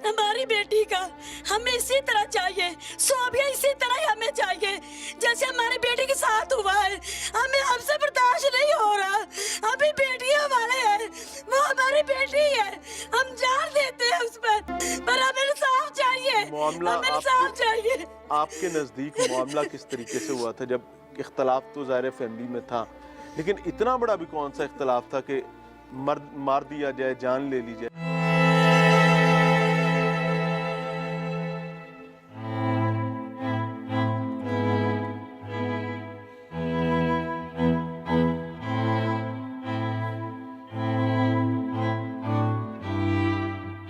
हमारी बेटी का हमें इसी तरह चाहिए, सोबिया इसी तरह ही हमें चाहिए जैसे हमारी बेटी के साथ हुआ है। हमें हमसे बर्दाश्त नहीं हो रहा। अभी बेटियां वाले हैं, वो हमारी बेटी है, हम जान देते हैं उस पर हमें इंसाफ चाहिए, हमें इंसाफ चाहिए। आपके नजदीक मामला किस तरीके से हुआ था? जब इख्तलाफ तो ज़ाहिर फैमिली में था, लेकिन इतना बड़ा भी कौन सा इख्तलाफ था कि मार दिया जाए, जान ले ली जाए?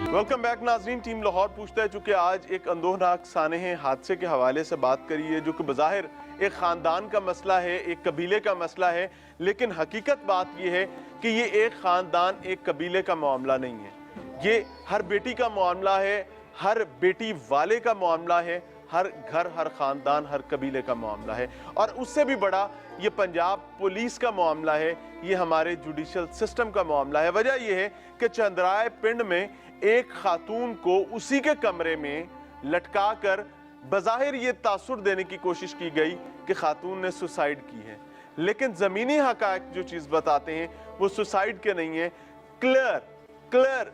वेलकम बैक नाजरीन। टीम लाहौर पूछता है, चूँकि आज एक अंदोहनाक सानहे हादसे के हवाले से बात करी है जो कि बज़ाहिर एक ख़ानदान का मसला है, एक कबीले का मसला है, लेकिन हकीकत बात यह है कि ये एक ख़ानदान एक कबीले का मामला नहीं है। ये हर बेटी का मामला है, हर बेटी वाले का मामला है, हर घर, हर ख़ानदान, हर कबीले का मामला है। और उससे भी बड़ा ये पंजाब पुलिस का मामला है, ये हमारे जुडिशल सिस्टम का मामला है। वजह यह है कि चंद्राय पिंड में एक खातून को उसी के कमरे में लटका कर बज़ाहिर ये तासुर देने की कोशिश की गई कि खातून ने सुसाइड की है, लेकिन ज़मीनी हक़ाइक़ जो चीज़ बताते हैं वो सुसाइड के नहीं है, क्लियर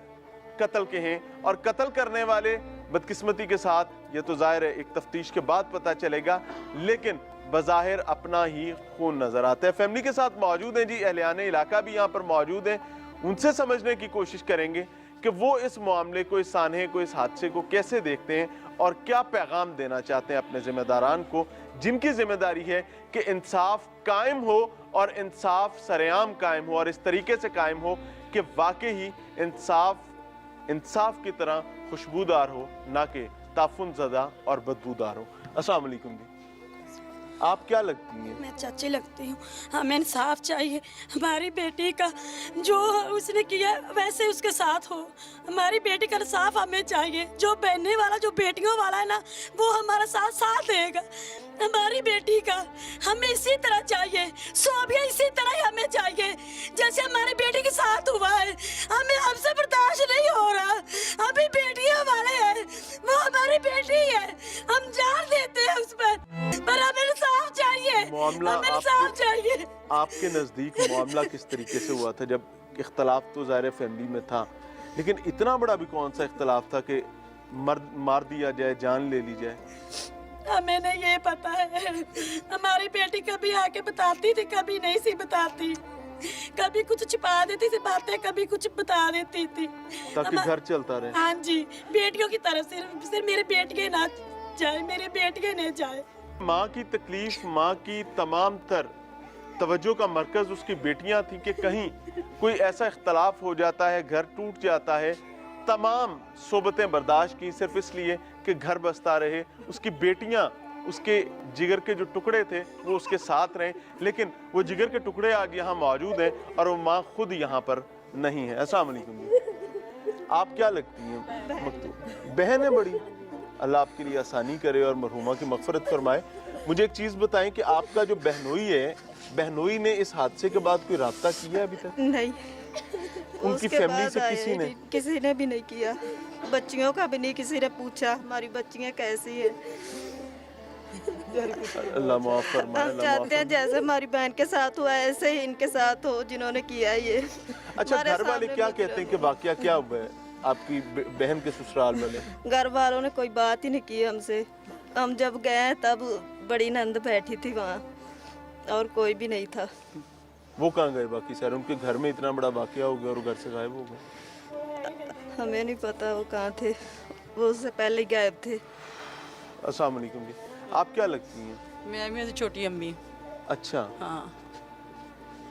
कत्ल के हैं। और कत्ल करने वाले बदकिस्मती के साथ ये तो ज़ाहिर है एक तफ्तीश के बाद पता चलेगा, लेकिन बज़ाहिर अपना ही खून नज़र आता है। फैमिली के साथ मौजूद हैं जी, अहलियाने इलाका भी यहाँ पर मौजूद हैं, उनसे समझने की कोशिश करेंगे कि वो इस मामले को, इस सानहे को, इस हादसे को कैसे देखते हैं और क्या पैगाम देना चाहते हैं अपने ज़िम्मेदारान को, जिनकी ज़िम्मेदारी है कि इंसाफ कायम हो और इंसाफ सरेआम कायम हो और इस तरीके से कायम हो कि वाकई ही इंसाफ की तरह खुशबूदार हो, ना कि ताफुन ज़दा और बदबूदार हो। अस्सलाम वालेकुम जी, आप क्या लगती हैं? मैं चाची लगती हूँ। हमें इंसाफ चाहिए, हमारी बेटी का जो उसने किया वैसे उसके साथ हो। हमारी बेटी का इंसाफ हमें चाहिए। जो बहने वाला, जो बेटियों वाला है ना, वो हमारा साथ देगा। हमारी बेटी का हमें इसी तरह चाहिए, सोबिया इसी तरह ही हमें चाहिए जैसे हमारी बेटी के साथ हुआ है। हमें हमसे बर्दाश्त नहीं हो रहा। अभी बेटियां वाले हैं, वो हमारी बेटी है, हम जान देते हैं उस पर हमें इंसाफ चाहिए, हमें इंसाफ चाहिए। आपके नजदीक मामला किस तरीके से हुआ था? जब इख्तलाफ तो ज़ाहिर फैमिली में था, लेकिन इतना बड़ा भी कौन सा इख्तलाफ था कि मार दिया जाए, जान ले ली जाए? हमें नहीं ये पता है। हमारी बेटी कभी आके बताती थी, कभी नहीं सी बताती, कभी कुछ छिपा देती थी बातें, कभी कुछ बता देती थी ताकि घर चलता रहे। हाँ जी, बेटियों की तरफ सिर्फ मेरे बेटियां ना जाए, मेरे बेटियां नहीं जाए। माँ की तकलीफ, माँ की तमाम तर तवज्जो का मरकज उसकी बेटियां थी कि कहीं कोई ऐसा इख्तलाफ हो जाता है, घर टूट जाता है, तमाम सोबतें बर्दाश्त की सिर्फ इसलिए कि घर बसता रहे। उसकी बेटियां, उसके जिगर के जो टुकड़े थे वो उसके साथ रहें, लेकिन वो जिगर के टुकड़े आज यहाँ मौजूद हैं और वो माँ खुद यहाँ पर नहीं है। अस्सलाम वालेकुम। आप क्या लगती हैं? बहन है बड़ी, अल्लाह आपके लिए आसानी करे और मरहुमा की मग़फ़िरत फरमाए। मुझे एक चीज़ बताएं कि आपका जो बहनोई है, बहनोई ने इस हादसे के बाद कोई राब्ता किया है अभी तक? नहीं, उनकी फैमिली से किसी ने भी नहीं किया, बच्चियों का भी नहीं किसी ने पूछा हमारी बच्चियां कैसी है। अल्लाह माफ़ फरमाए। हम चाहते हैं जैसे हमारी बहन के साथ हुआ ऐसे ही इनके साथ हो जिन्होंने किया ये। अच्छा, घर वाले क्या कहते हैं कि वाकया क्या हुआ है आपकी बहन के ससुराल वाले? घर वालों ने कोई बात ही नहीं की हमसे। हम जब गए तब बड़ी नंद बैठी थी वहाँ और कोई भी नहीं था। वो कहाँ गए बाकी सारे? उनके घर में इतना बड़ा वाकया हो गया और घर से गायब हो गए। हमें नहीं पता वो कहाँ थे, वो उससे पहले गायब थे। अस्सलाम वालेकुम जी, आप क्या लगती हैं? मैं मेरी छोटी अम्मी। अच्छा, हाँ,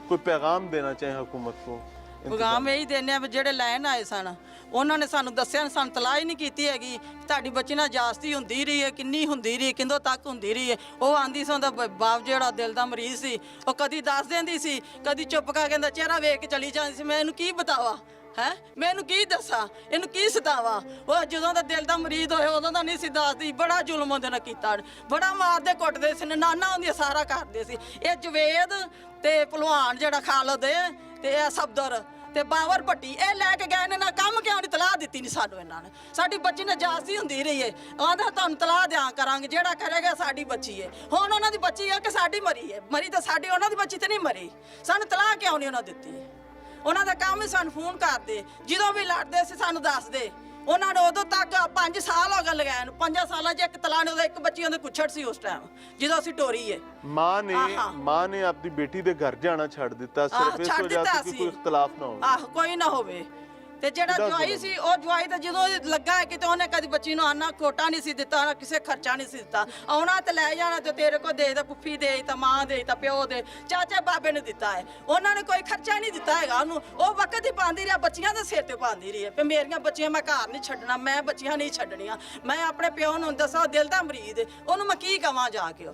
कोई पैगाम देना चाहे हुकूमत को? पैगाम यही देने ਜਿਹੜੇ ਲੈਣ ਆਏ ਸਨ ਉਹਨਾਂ ਨੇ ਸਾਨੂੰ ਦੱਸਿਆ, ਸਾਨੂੰ ਤਲਾਹ ਹੀ ਨਹੀਂ ਕੀਤੀ ਹੈਗੀ। ਤੁਹਾਡੀ ਬੱਚੀ ਨਾਲ ਜਾਸਤੀ ਹੁੰਦੀ ਰਹੀ ਹੈ, ਕਿੰਨੀ ਹੁੰਦੀ ਰਹੀ, ਕਿੰਦੋਂ ਤੱਕ ਹੁੰਦੀ ਰਹੀ ਹੈ। ਉਹ ਆਂਦੀ ਸੀ ਉਹਦਾ ਬਾਪ ਜਿਹੜਾ ਦਿਲ ਦਾ ਮਰੀਜ਼ ਸੀ, ਉਹ ਕਦੀ ਦੱਸ ਦਿੰਦੀ ਸੀ, ਕਦੀ ਚੁੱਪ ਕਰਕੇ ਕਹਿੰਦਾ ਚਿਹਰਾ ਵੇਖ ਕੇ ਚਲੀ ਜਾਂਦੀ ਸੀ। ਮੈਂ ਇਹਨੂੰ ਕੀ ਬਤਾਵਾ ਹੈ, ਮੈਂ ਇਹਨੂੰ ਕੀ ਦੱਸਾਂ, ਇਹਨੂੰ ਕੀ ਸਤਾਵਾ। ਉਹ ਜਦੋਂ ਦਾ ਦਿਲ ਦਾ ਮਰੀਜ਼ ਹੋਇਆ ਉਦੋਂ ਦਾ ਨਹੀਂ ਸੀ ਦੱਸਦੀ। ਬੜਾ ਜ਼ੁਲਮ ਉਹਦੇ ਨਾਲ ਕੀਤਾ, ਬੜਾ ਮਾਰਦੇ ਕੁੱਟਦੇ ਸੀ, ਨਾਨਾ ਹੁੰਦੀਆਂ ਸਾਰਾ ਕਰਦੇ ਸੀ। ਇਹ ਜਵੇਦ ਤੇ ਭਲਵਾਨ ਜਿਹੜਾ ਖਾਲਦ ਤੇ ਇਹ ਸਬਦਰ ਤੇ ਬਾਵਰ ਭੱਟੀ ਇਹ ਲੈ ਕੇ ਗਏ ਨੇ ਨਾ, ਕੰਮ ਕਿਉਂ ਨਹੀਂ ਤਲਾਹ ਦਿੱਤੀ ਨਹੀਂ ਸਾਨੂੰ ਇਹਨਾਂ ਨੇ। ਸਾਡੀ ਬੱਚੀ ਨਜਾਇਜ਼ ਹੁੰਦੀ ਰਹੀ ਏ, ਆਂਦਾ ਤੁਹਾਨੂੰ ਤਲਾਹ ਦਿਆਂ ਕਰਾਂਗੇ, ਜਿਹੜਾ ਕਰੇਗਾ ਸਾਡੀ ਬੱਚੀ ਏ। ਹੁਣ ਉਹਨਾਂ ਦੀ ਬੱਚੀ ਹੈ ਕਿ ਸਾਡੀ ਮਰੀ ਏ? ਮਰੀ ਤਾਂ ਸਾਡੀ, ਉਹਨਾਂ ਦੀ ਬੱਚੀ ਤੇ ਨਹੀਂ ਮਰੀ। ਸਾਨੂੰ ਤਲਾਹ ਕਿਉਂ ਨਹੀਂ ਉਹਨਾਂ ਦਿੱਤੀ? ਉਹਨਾਂ ਦਾ ਕੰਮ ਹੀ ਸਾਨੂੰ ਫੋਨ ਕਰਦੇ, ਜਦੋਂ ਵੀ ਲੜਦੇ ਸੀ ਸਾਨੂੰ ਦੱਸਦੇ। ਉਹਨਾਂ ਨੇ ਉਦੋਂ ਤੱਕ 5 ਸਾਲ ਹੋ ਗਏ ਲਗਾਏ ਨੂੰ, 5 ਸਾਲਾਂ 'ਚ ਇੱਕ ਤਲਾਹ ਨੇ, ਉਹਦਾ ਇੱਕ ਬੱਚੀ ਉਹਦੇ ਕੁੱਛੜ ਸੀ ਉਸ ਟਾਈਮ ਜਦੋਂ ਅਸੀਂ ਟੋਰੀ ਏ। ਮਾਂ ਨੇ ਆਪਣੀ ਬੇਟੀ ਦੇ ਘਰ ਜਾਣਾ ਛੱਡ ਦਿੱਤਾ ਸਿਰਫ ਇਸ ਵਜ੍ਹਾ ਤੋਂ ਕਿ ਕੋਈ ਇਖਤਲਾਫ ਨਾ ਹੋਵੇ। ਕੋਈ ਨਾ ਹੋਵੇ। ਤੇ ਜਿਹੜਾ ਜਵਾਈ ਸੀ, ਉਹ ਜਵਾਈ ਤਾਂ ਜਦੋਂ ਲੱਗਾ ਹੈ ਕਿਤੇ, ਉਹਨੇ ਕਦੀ ਬੱਚੀ ਨੂੰ ਆਨਾ ਕੋਟਾ ਨਹੀਂ ਸੀ ਦਿੱਤਾ, ਨਾ ਕਿਸੇ ਖਰਚਾ ਨਹੀਂ ਸੀ ਦਿੱਤਾ। ਆਉਣਾ ਤੇ ਲੈ ਜਾਣਾ ਤੇ ਤੇਰੇ ਕੋ ਦੇ ਤਾਂ ਪੁੱਫੀ ਦੇ ਤਾਂ ਮਾਂ ਦੇ ਤਾਂ ਪਿਓ ਦੇ ਚਾਚਾ ਬਾਬੇ ਨੇ ਦਿੱਤਾ ਹੈ। ਉਹਨਾਂ ਨੇ ਕੋਈ ਖਰਚਾ ਨਹੀਂ ਦਿੱਤਾ ਹੈਗਾ ਉਹਨੂੰ। ਉਹ ਵਕਤ ਹੀ ਪਾਉਂਦੀ ਰਹੀ, ਬੱਚੀਆਂ ਦੇ ਸਿਰ ਤੇ ਪਾਉਂਦੀ ਰਹੀ ਹੈ ਵੀ ਮੇਰੀਆਂ ਬੱਚੀਆਂ ਮੈਂ ਘਰ ਨਹੀਂ ਛੱਡਣਾ, ਮੈਂ ਬੱਚੀਆਂ ਨਹੀਂ ਛੱਡਣੀਆਂ। ਮੈਂ ਆਪਣੇ ਪਿਓ ਨੂੰ ਦੱਸਾਂ ਦਿਲ ਦਾ ਮਰੀਜ਼ ਹੈ, ਉਹਨੂੰ ਮੈਂ ਕੀ ਕਵਾਂ ਜਾ ਕੇ?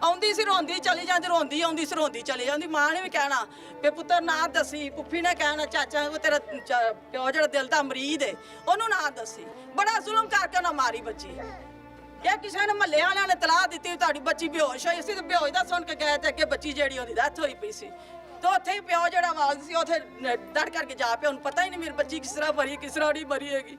ਆਉਂਦੀ ਸੀ ਰੋਂਦੀ ਚਲੀ ਜਾਂਦੀ, ਰੋਂਦੀ ਆਉਂਦੀ ਸੀ ਰੋਂਦੀ ਚਲੀ ਜਾਂਦੀ। ਮਾਂ ਨੇ ਵੀ ਕਹਿਣਾ ਵੀ ਪੁੱਤਰ ਨਾ ਦੱਸੀ, ਪੁੱਫੀ ਨੇ ਕਹਿਣਾ ਚਾਚਾ ਉਹ ਤੇਰਾ ਪਿਓ ਜਿਹੜਾ ਦਿਲ ਦਾ ਮਰੀਜ਼ ਹੈ ਉਹਨੂੰ ਨਾ ਦੱਸੀ। ਬੜਾ ਜ਼ੁਲਮ ਕਰਕੇ ਉਹਨਾਂ ਮਾਰੀ ਬੱਚੀ। ਇਹ ਕਿਸੇ ਨੇ ਮਹੱਲੇ ਵਾਲਿਆਂ ਨੇ ਤਲਾਹ ਦਿੱਤੀ ਤੁਹਾਡੀ ਬੱਚੀ ਬੇਹੋਸ਼ ਹੋਈ ਸੀ, ਤੇ ਬੇਹੋਸ਼ ਦਾ ਸੁਣ ਕੇ ਗਏ ਤੇ ਅੱਗੇ ਬੱਚੀ ਜਿਹੜੀ ਉਹਦੀ ਡੈਥ ਹੋਈ ਪਈ ਸੀ। ਤੇ ਉੱਥੇ ਹੀ ਪਿਓ ਜਿਹੜਾ ਵਾਲਦ ਸੀ ਉੱਥੇ ਡਰ ਕਰਕੇ ਜਾ ਪਿਆ, ਉਹਨੂੰ ਪਤਾ ਹੀ ਨਹੀਂ ਮੇਰੀ ਬੱਚੀ ਕਿਸ ਤਰ੍ਹਾਂ ਮਰੀ, ਕਿਸ ਤਰ੍ਹਾਂ ਨਹੀਂ ਮਰੀ ਹੈਗੀ।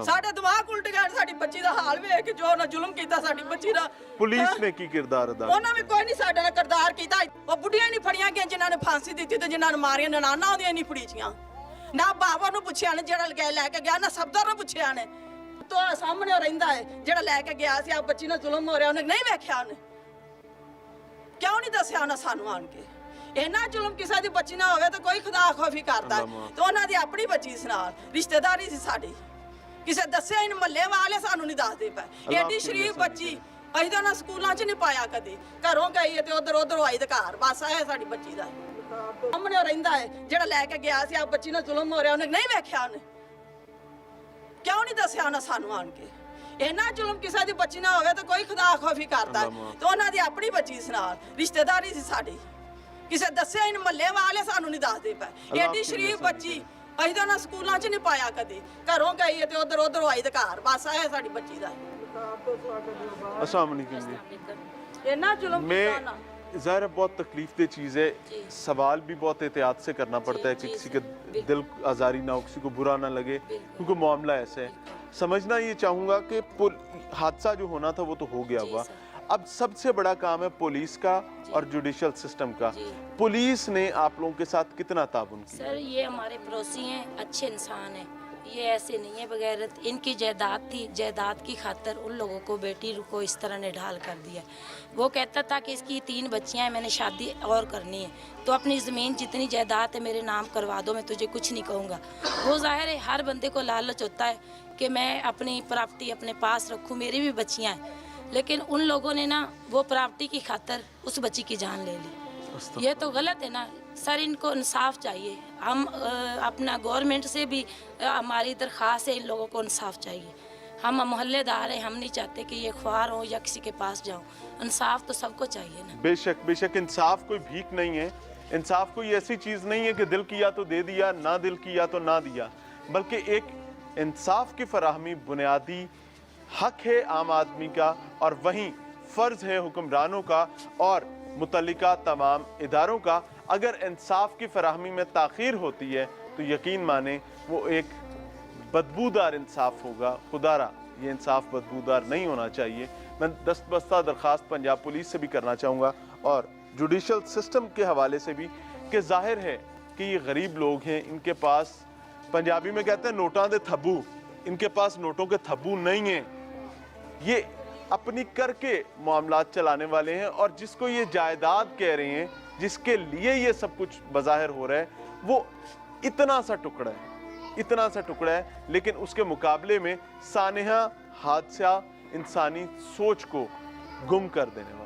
ਸਾਡੇ ਦਿਮਾਗ ਉਲਟ ਗਏ, ਸਾਡੀ ਬੱਚੀ ਦਾ ਹਾਲ ਵੇਖ ਕੇ ਜੋ ਉਹਨਾਂ ਜ਼ੁਲਮ ਕੀਤਾ ਸਾਡੀ ਬੱਚੀ ਦਾ। ਪੁਲਿਸ ਨੇ ਕੀ ਕਿਰਦਾਰ ਅਦਾ ਕੀਤਾ? ਉਹਨਾਂ ਵੀ ਕੋਈ ਨਹੀਂ ਸਾਡੇ ਨਾਲ ਕਿਰਦਾਰ ਕੀਤਾ। ਉਹ ਬੁੱਢੀਆਂ ਨਹੀਂ ਫੜੀਆਂ ਗਈਆਂ ਜਿਨ੍ਹਾਂ ਨੇ ਫਾਂਸੀ ਦਿੱਤੀ ਤੇ ਜਿਨ੍ਹਾਂ ਨੇ ਮਾਰੀਆਂ, ਨਨਾਣਾ ਉਹਦੀਆਂ ਨਹੀਂ ਫੜੀਆਂ। ਨਾ ਬਾਬਾ ਨੂੰ ਪੁੱਛਿਆ ਨੇ ਜਿਹੜਾ ਲੈ ਕੇ ਗਿਆ, ਨਾ ਸਬਦਰ ਨੂੰ ਪੁੱਛਿਆ ਨੇ। ਤੋਂ ਸਾਹਮਣੇ ਰਹਿੰਦਾ ਹੈ ਜਿਹੜਾ ਲੈ ਕੇ ਗਿਆ ਸੀ, ਆ ਬੱਚੀ ਨਾਲ ਜ਼ੁਲਮ ਹੋ ਰਿਹਾ, ਉਹਨੇ ਨਹੀਂ ਵੇਖਿਆ। ਉਹਨੇ ਕਿਉਂ ਨਹੀਂ ਦੱਸਿਆ ਉਹਨਾਂ ਸਾਨੂੰ ਆਣ ਕੇ? ਇਹਨਾਂ ਜ਼ੁਲਮ ਕਿਸੇ ਦੀ ਬੱਚੀ ਨਾ ਹੋਵੇ ਤਾਂ ਕੋਈ ਖੁਦਾ ਖੌਫੀ ਕਰਦਾ, ਤੇ ਉਹਨਾਂ ਦੀ ਆਪਣੀ ਬੱਚੀ ਸੀ ਨਾਲ, ਰਿਸ਼ਤੇਦਾਰੀ ਸੀ ਸਾਡੀ। ਕਿਸੇ ਦੱਸਿਆ ਇਹਨੂੰ, ਮਹੱਲੇ ਵਾਲੇ ਸਾਨੂੰ ਨਹੀਂ ਦੱਸਦੇ ਪਏ। ਐਡੀ ਸ਼ਰੀਫ ਬੱਚੀ ਅਸੀਂ ਤਾਂ ਨਾ ਸਕੂਲਾਂ 'ਚ ਨਹੀਂ ਪਾਇਆ ਕਦੇ, ਘਰੋਂ ਗਈ ਹੈ ਤੇ ਉਧਰ ਆਈ ਤੇ ਘਰ ਬਸ ਆਇਆ ਸਾਡੀ ਬੱਚੀ ਦਾ। ਸਾਹਮਣੇ ਰਹਿੰਦਾ ਹੈ ਜਿਹੜਾ ਲੈ ਕੇ ਗਿਆ ਸੀ, ਆ ਬੱਚੀ ਨਾਲ ਜ਼ੁਲਮ ਹੋ ਰਿਹਾ, ਉਹਨੇ ਨਹੀਂ ਵੇਖਿਆ। ਉਹਨੇ ਕਿਉਂ ਨਹੀਂ ਦੱਸਿਆ ਉਹਨਾਂ ਸਾਨੂੰ ਆਣ ਕੇ? ਇਹਨਾਂ ਜ਼ੁਲਮ ਕਿਸੇ ਦੀ ਬੱਚੀ ਨਾ ਹੋਵੇ ਤਾਂ ਕੋਈ ਖੁਦਾ ਖੌਫੀ ਕਰਦਾ, ਤੇ ਉਹਨਾਂ ਦੀ ਆਪਣੀ ਬੱਚੀ ਸੀ ਨਾਲ, ਰਿਸ਼ਤੇਦਾਰੀ ਸੀ ਸਾਡੀ। ਕਿਸੇ ਦੱਸਿਆ ਇਹਨੂੰ, ਮਹੱਲੇ ਵਾਲੇ ਸਾਨੂੰ ਨਹੀਂ ਦੱਸਦੇ ਪਏ। ਐਡੀ ਸ਼ਰੀਫ ਬੱਚੀ ਅਸੀਂ ਤਾਂ ਨਾ ਸਕੂਲਾਂ 'ਚ ਨਹੀਂ ਪਾਇਆ ਕਦੇ, ਘਰੋਂ ਗਈ ਹੈ ਤੇ ਉਧਰ ਆਈ ਤੇ ਘਰ ਬਸ ਆਇਆ ਸਾਡੀ ਬੱਚੀ ਦਾ। अस्सलाम वालेकुम जी। ਇਹਨਾਂ ਜ਼ੁਲਮ ਕੀਤਾ ਨਾ। ज़ाहिर है बहुत तकलीफ दे चीज़ है, सवाल भी बहुत एहतियात से करना पड़ता है कि किसी के दिल आज़ारी ना हो, किसी को बुरा ना लगे, क्योंकि मामला ऐसा है। समझना ये चाहूँगा कि हादसा जो होना था वो तो हो गया हुआ, अब सबसे बड़ा काम है पुलिस का और जुडिशल सिस्टम का। पुलिस ने आप लोगों के साथ कितना ताउन किया? सर ये हमारे पड़ोसी हैं, अच्छे इंसान हैं, ये ऐसे नहीं है बगैरत। इनकी जायदाद थी, जायदाद की खातर उन लोगों को बेटी को इस तरह ने ढाल कर दिया। वो कहता था कि इसकी 3 बच्चियां हैं, मैंने शादी और करनी है, तो अपनी ज़मीन जितनी जायदाद है मेरे नाम करवा दो, मैं तुझे कुछ नहीं कहूँगा। वो ज़ाहिर है हर बंदे को लालच होता है कि मैं अपनी प्रॉपर्टी अपने पास रखूँ, मेरी भी बच्चियाँ हैं, लेकिन उन लोगों ने ना वो प्रॉपर्टी की खातर उस बच्ची की जान ले ली। ये तो गलत है ना सर, इनको इंसाफ चाहिए। हम अपना गवर्नमेंट से भी हमारी दरख्वास्त है, इन लोगों को इंसाफ चाहिए। हम मोहल्लेदार हैं, हम नहीं चाहते कि ये ख्वार हो या किसी के पास जाओ। इंसाफ तो सबको चाहिए ना। बेशक बेशक, इंसाफ कोई भीख नहीं है, इंसाफ कोई ऐसी चीज़ नहीं है कि दिल किया तो दे दिया, ना दिल किया तो ना दिया, बल्कि एक इंसाफ की फराहमी बुनियादी हक है आम आदमी का, और वहीं फ़र्ज़ है हुक्मरानों का और मुतल्लिका तमाम इदारों का। अगर इंसाफ की फराहमी में ताख़ीर होती है तो यकीन माने वो एक बदबूदार इंसाफ होगा। खुदारा ये इंसाफ बदबूदार नहीं होना चाहिए। मैं दस्तबस्ता दरख्वास्त पंजाब पुलिस से भी करना चाहूँगा और जुडिशल सिस्टम के हवाले से भी, कि ज़ाहिर है कि ये गरीब लोग हैं, इनके पास, पंजाबी में कहते हैं नोटां दे थब्बू, इनके पास नोटों के थब्बू नहीं हैं। ये अपनी करके मामलात चलाने वाले हैं, और जिसको ये जायदाद कह रहे हैं, जिसके लिए ये सब कुछ बज़ाहिर हो रहा है, वो इतना सा टुकड़ा है, इतना सा टुकड़ा है, लेकिन उसके मुकाबले में सानेहा हादसा इंसानी सोच को गुम कर देने वाला।